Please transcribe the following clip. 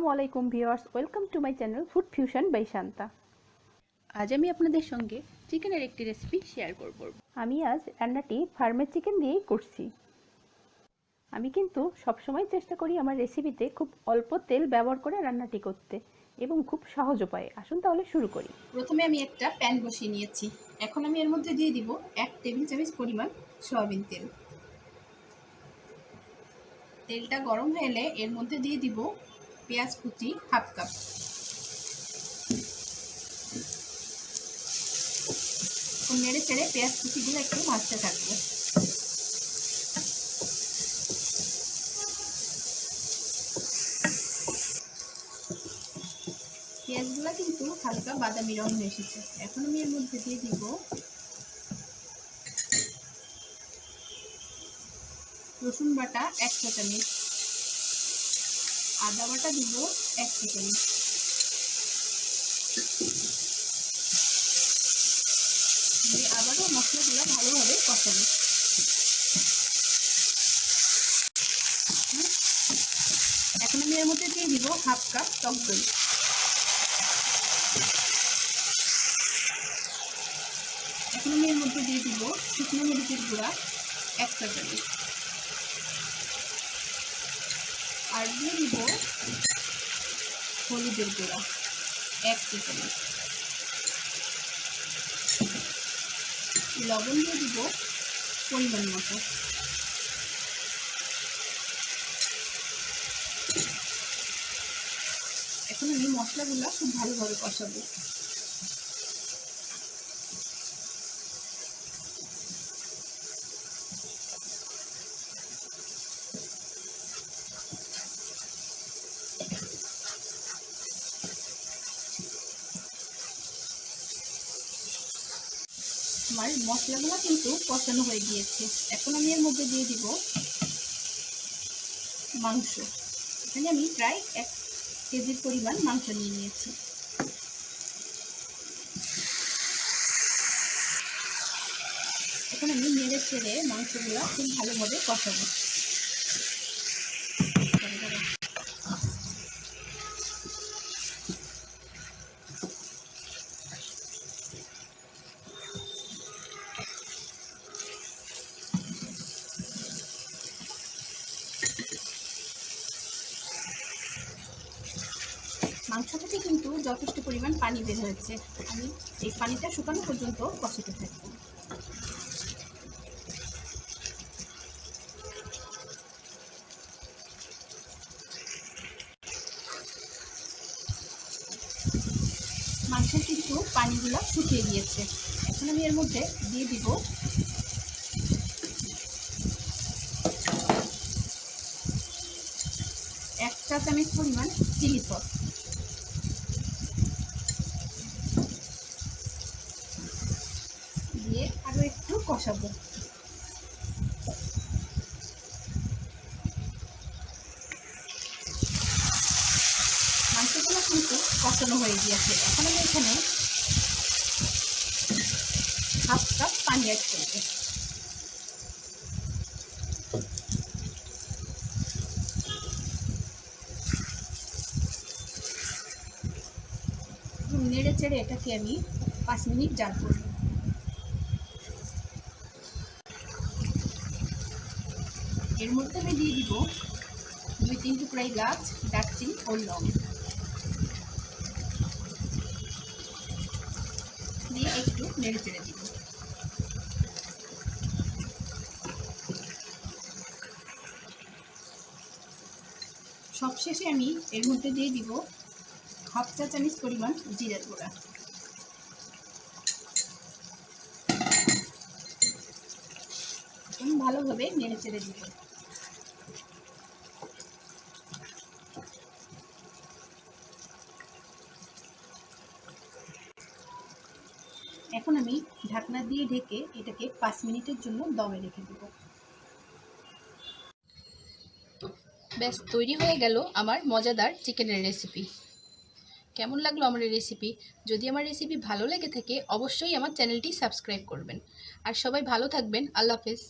আসসালামু আলাইকুম viewers, welcome to my channel Food Fusion by Shanta. আজ আমি আপনাদের সঙ্গে চিকেনের একটি রেসিপি শেয়ার করব। আমি আজ রান্নাটি ফার্মের চিকেন দিয়েই করছি। আমি কিন্তু সবসময় চেষ্টা করি আমার রেসিপিতে খুব অল্প তেল ব্যবহার করে রান্নাটি করতে এবং খুব সহজ উপায়ে। আসুন তাহলে শুরু করি। প্রথমে আমি একটা প্যান বসিয়ে নিয়েছি। এখন আমি এর মধ্যে দিয়ে দিব 1 টেবিল চামচ পরিমাণ সয়াবিন তেল। তেলটা গরম হয়ে এলে এর মধ্যে দিয়ে দিব পেঁয়াজ কুচি হাফ কাপ। নেড়ে চেড়ে পেঁয়াজ কুচিগুলো একটু ভাজতে থাকবো। পেঁয়াজগুলো কিন্তু হালকা বাদামি রং হয়ে এসেছে। এখন আমি এর মধ্যে দিয়ে দিব রসুন বাটা 1 চা চামচ, আদা বাটা দিব 1 চা চামচ। আবারও মশলাগুলো ভালোভাবে কষাবো। এখন আমি এর মধ্যে দিয়ে দিব হাফ কাপ টক দই। এখন আমি এর মধ্যে দিয়ে দিব শুকনো মরিচের গুঁড়া 1 চা চামচ, আর দিয়ে দিব হলুদের গুঁড়া 1 চা চামচ, লবণ দিয়ে দিব পরিমাণ মতো। এখন আমি মশলাগুলো খুব ভালোভাবে কষাবো। আমার মশলাগুলো কিন্তু কষানো হয়ে গিয়েছে। এখন আমি এর মধ্যে দিয়ে দিব মাংস। এখানে আমি প্রায় 1 কেজির পরিমাণ মাংস নিয়ে নিয়েছি। এখন আমি নেড়ে চেড়ে মাংসগুলো খুব ভালোভাবে কষাবো। মাংস থেকে কিন্তু যথেষ্ট পরিমাণ পানি বের হয়েছে। আমি এই পানিটা শুকানো পর্যন্ত কষাতে থাকবো। মাংসের কিন্তু পানিগুলো শুকিয়ে গিয়েছে। এখন আমি এর মধ্যে দিয়ে দিব 1 চা চামচ পরিমাণ চিলি সস। দিয়ে আরও একটু কষাবো। মাংসগুলো কিন্তু কষানো হয়ে গিয়েছে। এখন আমি এখানে হাফ কাপ পানি অ্যাড করবো। নেড়ে চেড়ে এটাকে আমি 5 মিনিট জাল করব। এর মধ্যে আমি দিয়ে দিব 2-3 টুকরা এলাচ, দারচিনি ও লং দিয়ে একটু নেড়ে চেড়ে দিব। সবশেষে আমি এর মধ্যে দিয়ে দিব হাফ চা চামচ পরিমাণ জিরার গুঁড়া। ভালোভাবে নেড়ে চেড়ে দিব। এখন আমি ঢাকনা দিয়ে ঢেকে এটাকে 5 মিনিটের জন্য দমে রেখে দেব। ব্যাস তৈরি হয়ে গেল আমার মজাদার চিকেনের রেসিপি। কেমন লাগলো আমার এই রেসিপি? যদি আমার রেসিপি ভালো লেগে থাকে অবশ্যই আমার চ্যানেলটি সাবস্ক্রাইব করবেন। আর সবাই ভালো থাকবেন। আল্লাহ হাফেজ।